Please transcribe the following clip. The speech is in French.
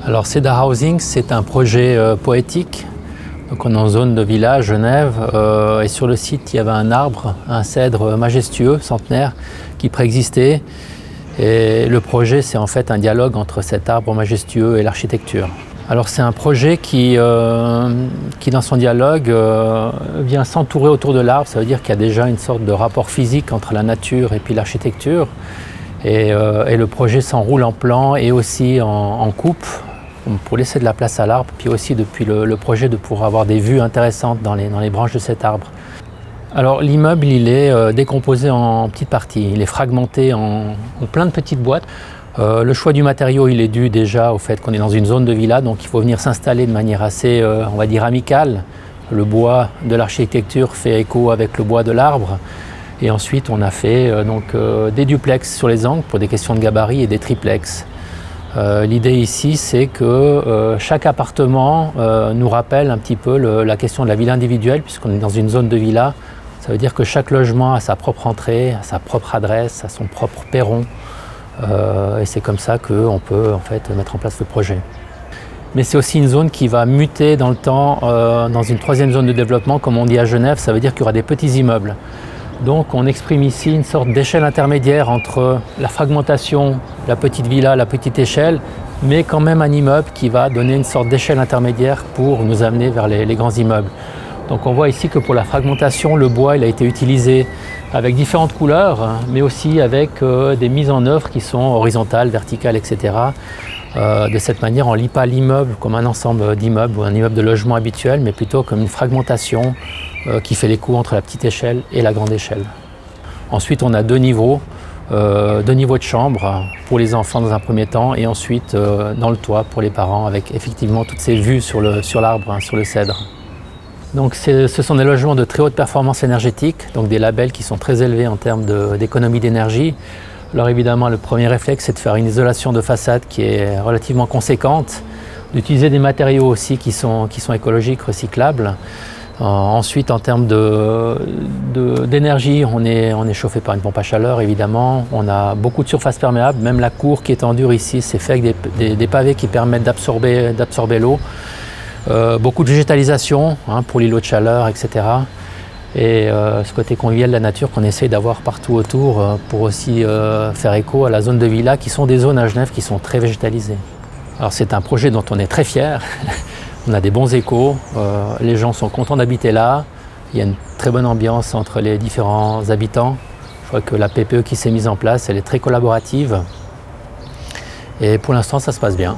Alors Cedar Housing, c'est un projet poétique. Donc on est en zone de village, Genève, et sur le site il y avait un arbre, un cèdre majestueux, centenaire, qui préexistait. Et le projet, c'est en fait un dialogue entre cet arbre majestueux et l'architecture. Alors c'est un projet qui dans son dialogue, vient s'entourer autour de l'arbre. Ça veut dire qu'il y a déjà une sorte de rapport physique entre la nature et puis l'architecture. Et le projet s'enroule en plan et aussi en coupe, pour laisser de la place à l'arbre, puis aussi depuis le projet de pouvoir avoir des vues intéressantes dans les branches de cet arbre. Alors l'immeuble, il est décomposé en petites parties, il est fragmenté en plein de petites boîtes. Le choix du matériau, il est dû déjà au fait qu'on est dans une zone de villa, donc il faut venir s'installer de manière assez, on va dire, amicale. Le bois de l'architecture fait écho avec le bois de l'arbre. Et ensuite, on a fait des duplex sur les angles pour des questions de gabarit et des triplex. L'idée ici, c'est que chaque appartement nous rappelle un petit peu la question de la villa individuelle, puisqu'on est dans une zone de villa. Ça veut dire que chaque logement a sa propre entrée, a sa propre adresse, a son propre perron. Et c'est comme ça qu'on peut en fait mettre en place le projet. Mais c'est aussi une zone qui va muter dans le temps dans une troisième zone de développement, comme on dit à Genève. Ça veut dire qu'il y aura des petits immeubles. Donc on exprime ici une sorte d'échelle intermédiaire entre la fragmentation, la petite villa, la petite échelle, mais quand même un immeuble qui va donner une sorte d'échelle intermédiaire pour nous amener vers les grands immeubles. Donc on voit ici que pour la fragmentation, le bois il a été utilisé avec différentes couleurs, mais aussi avec des mises en œuvre qui sont horizontales, verticales, etc. De cette manière, on ne lit pas l'immeuble comme un ensemble d'immeubles ou un immeuble de logement habituel, mais plutôt comme une fragmentation qui fait l'écho entre la petite échelle et la grande échelle. Ensuite, on a deux niveaux de chambre pour les enfants dans un premier temps, et ensuite dans le toit pour les parents, avec effectivement toutes ces vues sur l'arbre, sur le cèdre. Donc ce sont des logements de très haute performance énergétique, donc des labels qui sont très élevés en termes d'économie d'énergie. Alors évidemment, le premier réflexe, c'est de faire une isolation de façade qui est relativement conséquente, d'utiliser des matériaux aussi qui sont écologiques, recyclables. Ensuite, en termes d'énergie, on est chauffé par une pompe à chaleur, évidemment. On a beaucoup de surfaces perméables, même la cour qui est en dur ici, c'est fait avec des pavés qui permettent d'absorber l'eau. Beaucoup de végétalisation pour l'îlot de chaleur, etc. Et ce côté convivial de la nature qu'on essaye d'avoir partout autour pour aussi faire écho à la zone de villa, qui sont des zones à Genève qui sont très végétalisées. Alors c'est un projet dont on est très fiers. On a des bons échos, les gens sont contents d'habiter là. Il y a une très bonne ambiance entre les différents habitants. Je crois que la PPE qui s'est mise en place, elle est très collaborative. Et pour l'instant, ça se passe bien.